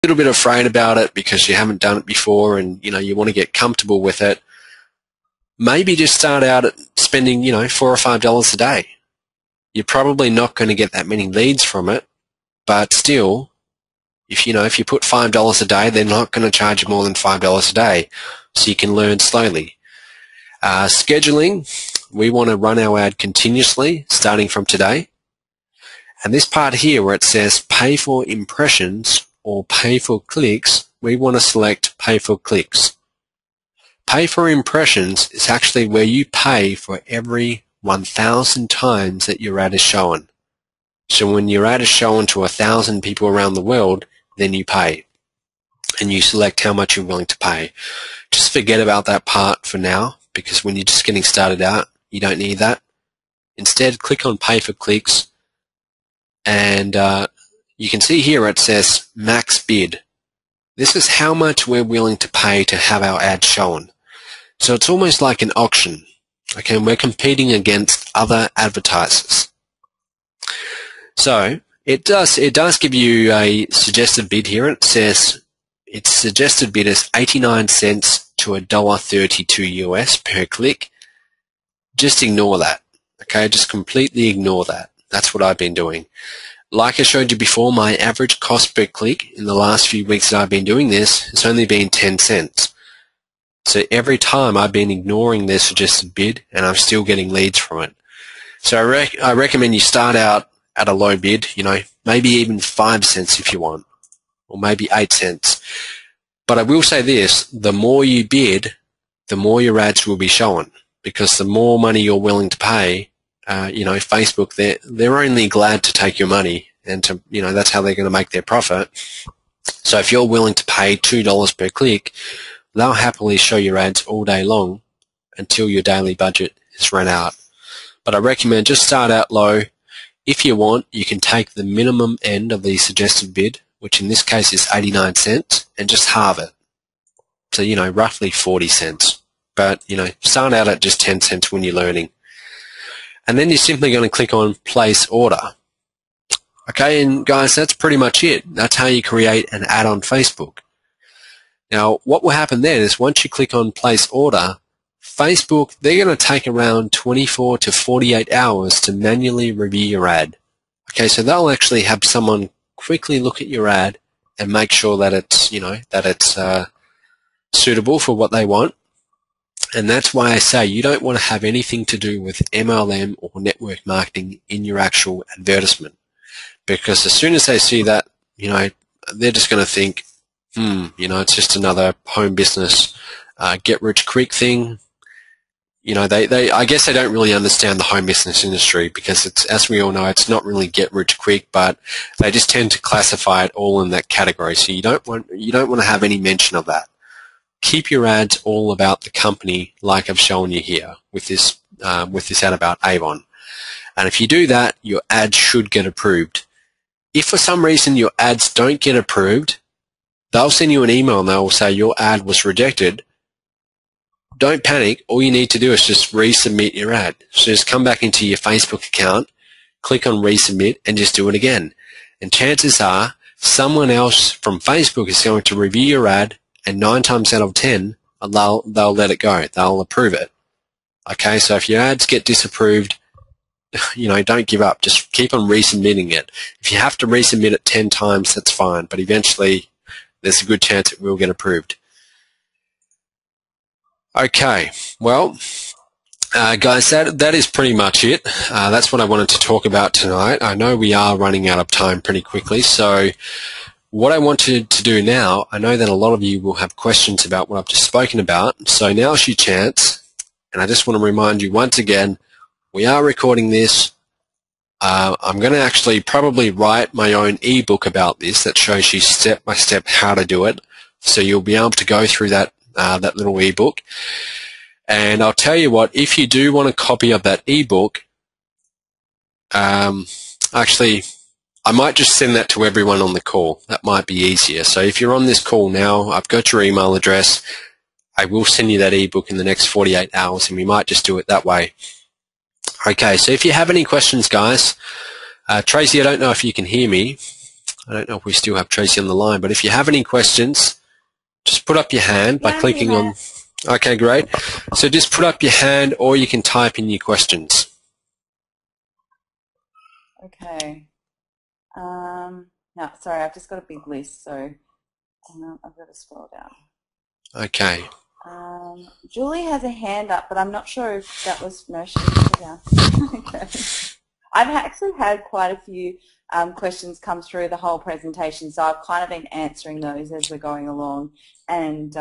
little bit afraid about it because you haven't done it before and, you want to get comfortable with it, maybe just start out at spending, $4 or $5 a day. You're probably not going to get that many leads from it, but still, if you put $5 a day, they're not going to charge you more than $5 a day, so you can learn slowly. Scheduling, we want to run our ad continuously starting from today. And this part here where it says pay for impressions or pay for clicks, we want to select pay for clicks. Pay for impressions is actually where you pay for every 1,000 times that your ad is shown. So when your ad is shown to 1,000 people around the world, then you pay. And you select how much you're willing to pay. Just forget about that part for now, because when you're just getting started out, you don't need that. Instead, click on pay for clicks, and you can see here it says max bid. This is how much we're willing to pay to have our ad shown. So it's almost like an auction. Okay, and we're competing against other advertisers. So it does give you a suggested bid here. It says its suggested bid is 89 cents to $1.32 US per click. Just ignore that. Okay, just completely ignore that. That's what I've been doing. Like I showed you before, my average cost per click in the last few weeks that I've been doing this has only been 10 cents. So every time I've been ignoring their suggested bid and I'm still getting leads from it. So I recommend you start out at a low bid, maybe even 5 cents if you want, or maybe 8 cents. But I will say this, the more you bid, the more your ads will be shown, because the more money you're willing to pay, Facebook, they're only glad to take your money, and that's how they're going to make their profit. So if you're willing to pay $2 per click, they'll happily show your ads all day long until your daily budget is run out. But I recommend just start out low. If you want, you can take the minimum end of the suggested bid, which in this case is 89 cents, and just halve it. So, roughly 40 cents. But, start out at just 10 cents when you're learning. And then you're simply going to click on place order. Okay, and guys, that's pretty much it. That's how you create an ad on Facebook. Now, what will happen then is once you click on place order, Facebook, they're going to take around 24 to 48 hours to manually review your ad. Okay, so they'll actually have someone quickly look at your ad and make sure that it's, suitable for what they want. And that's why I say you don't want to have anything to do with MLM or network marketing in your actual advertisement. Because as soon as they see that, they're just going to think, it's just another home business, get rich quick thing. I guess they don't really understand the home business industry, because it's, as we all know, it's not really get rich quick, but they just tend to classify it all in that category. So you don't want to have any mention of that. Keep your ads all about the company, like I've shown you here with this ad about Avon. And if you do that, your ad should get approved. If for some reason your ads don't get approved, they'll send you an email and they'll say your ad was rejected. Don't panic. All you need to do is just resubmit your ad. So just come back into your Facebook account, click on resubmit, and just do it again. And chances are someone else from Facebook is going to review your ad, and 9 times out of 10, they'll let it go. They'll approve it. Okay, so if your ads get disapproved, don't give up. Just keep on resubmitting it. If you have to resubmit it 10 times, that's fine. But eventually, there's a good chance it will get approved. Okay, well, guys, that is pretty much it. That's what I wanted to talk about tonight. I know we are running out of time pretty quickly, so what I wanted to do now, I know that a lot of you will have questions about what I've just spoken about, so now's your chance, and I just want to remind you once again, we are recording this. I'm going to actually probably write my own ebook about this that shows you step by step how to do it, so you'll be able to go through that little ebook. And I'll tell you what, if you do want a copy of that ebook, actually, I might just send that to everyone on the call. That might be easier. So if you're on this call now, I've got your email address. I will send you that ebook in the next 48 hours, and we might just do it that way. Okay, so if you have any questions, guys, Tracy, I don't know if you can hear me. I don't know if we still have Tracy on the line, but if you have any questions, just put up your hand by clicking on... Okay, great. So just put up your hand, or you can type in your questions. Okay. No, sorry, I've just got a big list, so I've got to scroll down. Okay. Julie has a hand up, but I'm not sure if that was... No, she didn't. Yeah. Okay. I've actually had quite a few questions come through the whole presentation, so I've kind of been answering those as we're going along. And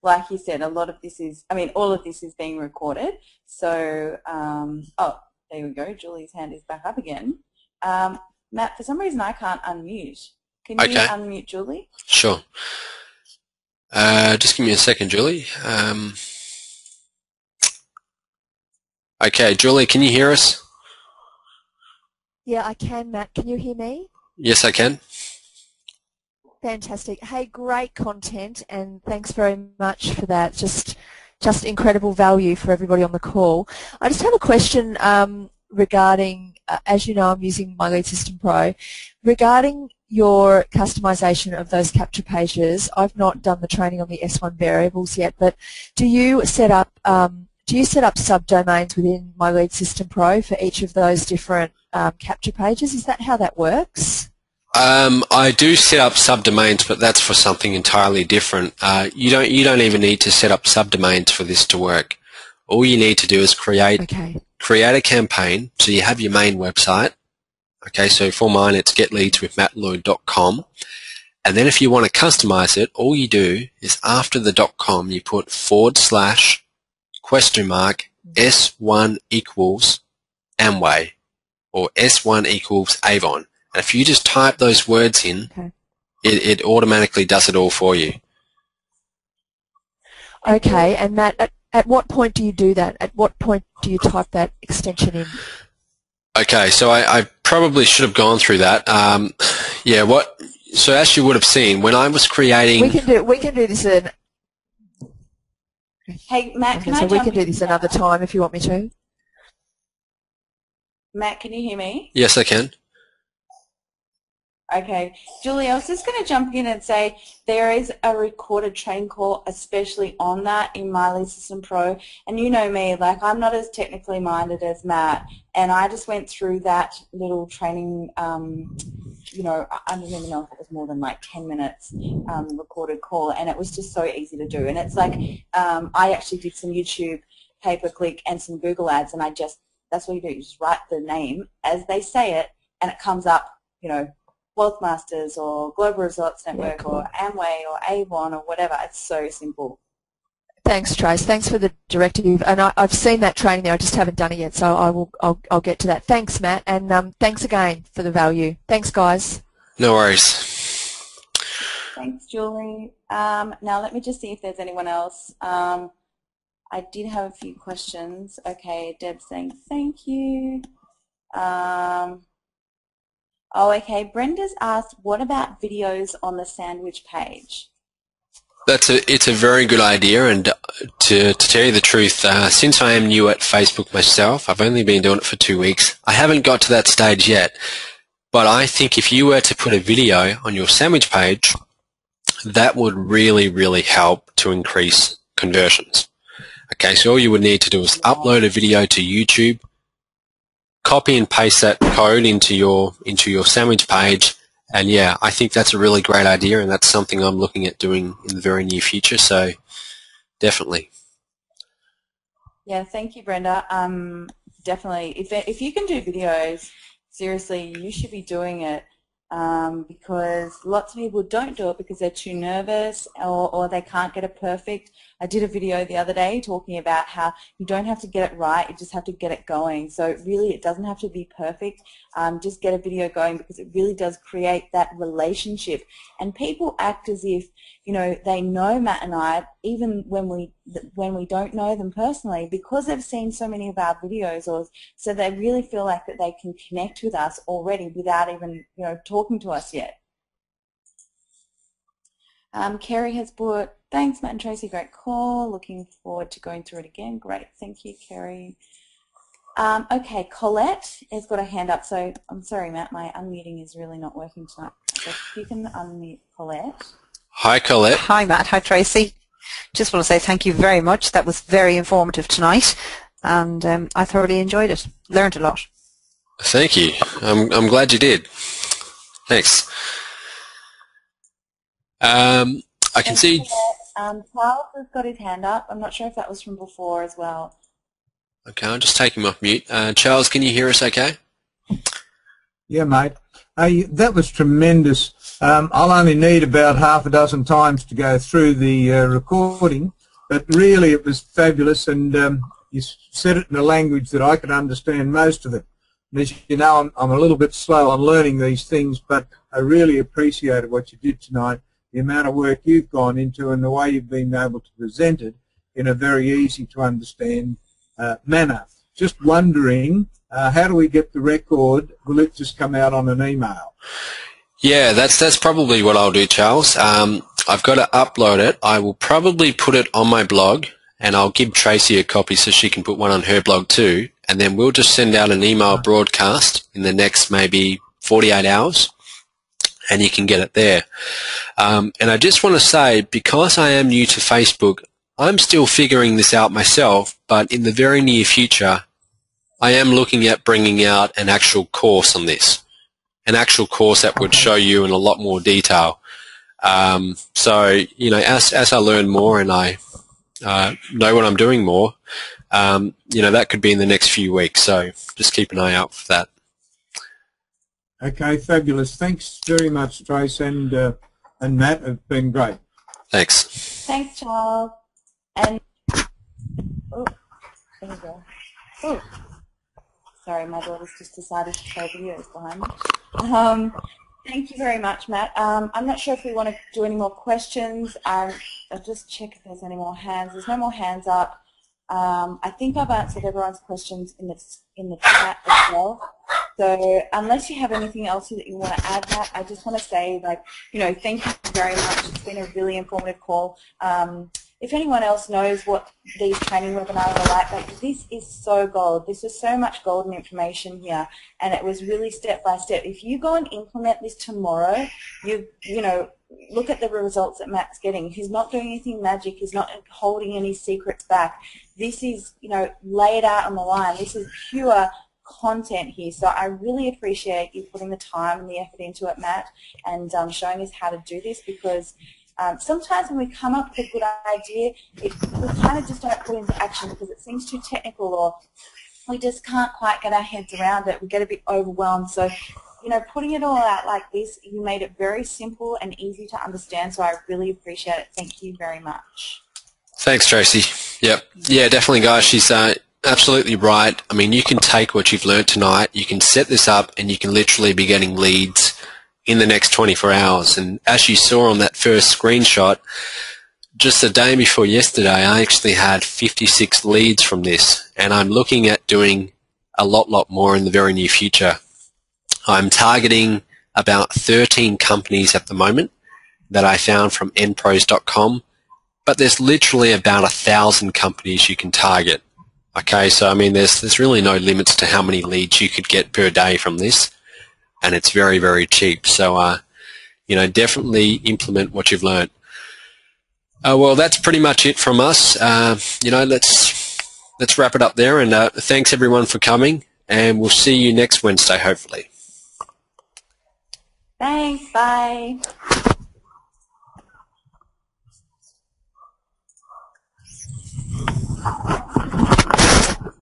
like you said, a lot of this is, all of this is being recorded. So, oh, there we go. Julie's hand is back up again. Matt, for some reason I can't unmute. Can you unmute Julie? Sure. Just give me a second, Julie. Okay, Julie, can you hear us? Yeah, I can, Matt. Can you hear me? Yes, I can. Fantastic. Hey, great content, and thanks very much for that. Just incredible value for everybody on the call. I just have a question regarding, as you know, I'm using My Lead System Pro. Regarding your customization of those capture pages, I've not done the training on the S1 variables yet, but do you set up subdomains within My Lead System Pro for each of those different capture pages? Is that how that works? I do set up subdomains, but that's for something entirely different. You don't even need to set up subdomains for this to work. All you need to do is create a campaign. So you have your main website. Okay, so for mine it's getleadswithmattlloyd.com. And then if you want to customize it, all you do is after the .com you put /? S1 equals Amway or S1 equals Avon. And if you just type those words in, it automatically does it all for you. Okay, and Matt, at what point do you do that? At what point do you type that extension in? Okay, so I probably should have gone through that. So as you would have seen, when I was creating... We can do this in... Hey, Matt, we can do this another time if you want me to. Matt, can you hear me? Yes, I can. Okay. Julie, I was just going to jump in and say there is a recorded training call especially on that in My Lead System Pro. And you know me, like I'm not as technically minded as Matt. And I just went through that little training, I don't even know if it was more than like 10 minutes recorded call. And it was just so easy to do. And it's like I actually did some YouTube pay-per-click and some Google ads. And that's what you do. You just write the name as they say it and it comes up, Wealth Masters or Global Resorts Network or Amway or Avon or whatever. It's so simple. Thanks, Trace. Thanks for the directive. And I've seen that training there. I just haven't done it yet, so I'll get to that. Thanks, Matt, and thanks again for the value. Thanks, guys. No worries. Thanks, Julie. Now let me just see if there's anyone else. I did have a few questions. Okay, Deb's saying thank you. Oh, okay. Brenda's asked, what about videos on the sandwich page? It's a very good idea, and to tell you the truth, since I am new at Facebook myself, I've only been doing it for 2 weeks. I haven't got to that stage yet, but I think if you were to put a video on your sandwich page, that would really, really help to increase conversions. Okay, so all you would need to do is upload a video to YouTube, copy and paste that code into your sandwich page, and yeah, I think that's a really great idea, and that's something I'm looking at doing in the very near future, so definitely. Yeah, thank you, Brenda. Definitely. If you can do videos, seriously, you should be doing it because lots of people don't do it because they're too nervous or they can't get it perfect. I did a video the other day talking about how you don't have to get it right, you just have to get it going. So really it doesn't have to be perfect. Just get a video going because it really does create that relationship. And people act as if, they know Matt and I, even when we don't know them personally, because they've seen so many of our videos, or so they really feel like that they can connect with us already without even, talking to us yet. Kerry has put, thanks Matt and Tracy, great call. Looking forward to going through it again. Great, thank you, Kerry. Okay, Colette has got a hand up. So I'm sorry, Matt, my unmuting is really not working tonight. So if you can unmute Colette. Hi, Colette. Hi, Matt. Hi, Tracy. Just want to say thank you very much. That was very informative tonight, and I thoroughly enjoyed it. Learned a lot. Thank you. I'm glad you did. Thanks. I can see. Charles has got his hand up. I'm not sure if that was from before as well. Okay, I'll just take him off mute. Charles, can you hear us okay? Yeah, mate. That was tremendous. I'll only need about half a dozen times to go through the recording, but really it was fabulous, and you said it in a language that I could understand most of it. And as you know, I'm a little bit slow on learning these things, but I really appreciated what you did tonight, the amount of work you've gone into and the way you've been able to present it in a very easy to understand manner. Just wondering, how do we get the record? Will it just come out on an email? Yeah, that's probably what I'll do, Charles. I've got to upload it. I will probably put it on my blog, and I'll give Tracy a copy so she can put one on her blog too, and then we'll just send out an email broadcast in the next maybe 48 hours, and you can get it there. And I just want to say, because I am new to Facebook, I'm still figuring this out myself, but in the very near future, I am looking at bringing out an actual course on this, an actual course that would show you in a lot more detail. So, you know, as I learn more and I know what I'm doing more, you know, that could be in the next few weeks. So just keep an eye out for that. Okay, fabulous. Thanks very much, Trace and Matt. It's been great. Thanks. Thanks, Charles. And oh, there we go. Oh, sorry, my daughter's just decided to play videos behind me. Thank you very much, Matt. I'm not sure if we want to do any more questions. I'll just check if there's any more hands. There's no more hands up. I think I've answered everyone's questions in the chat as well. So unless you have anything else that you want to add, Matt, I just want to say, like, you know, thank you very much. It's been a really informative call. If anyone else knows what these training webinars are like, this is so gold. This is so much golden information here, and it was really step by step. If you go and implement this tomorrow, you know, look at the results that Matt's getting. He's not doing anything magic. He's not holding any secrets back. This is, you know, laid out on the line. This is pure content here. So I really appreciate you putting the time and the effort into it, Matt, and showing us how to do this, because sometimes when we come up with a good idea, we kind of just don't put it into action because it seems too technical, or we just can't quite get our heads around it. We get a bit overwhelmed. So, you know, putting it all out like this, you made it very simple and easy to understand, so I really appreciate it. Thank you very much. Thanks, Tracy. Yep. Yeah, definitely, guys. She's absolutely right. I mean, you can take what you've learned tonight, you can set this up, and you can literally be getting leads in the next 24 hours. And as you saw on that first screenshot, just the day before yesterday, I actually had 56 leads from this, and I'm looking at doing a lot more in the very near future. I'm targeting about 13 companies at the moment that I found from npros.com, but there's literally about 1,000 companies you can target. Okay, so I mean, there's really no limits to how many leads you could get per day from this, and it's very cheap. So, you know, definitely implement what you've learned. Well, that's pretty much it from us. You know, let's wrap it up there, and thanks everyone for coming, and we'll see you next Wednesday, hopefully. Thanks. Bye.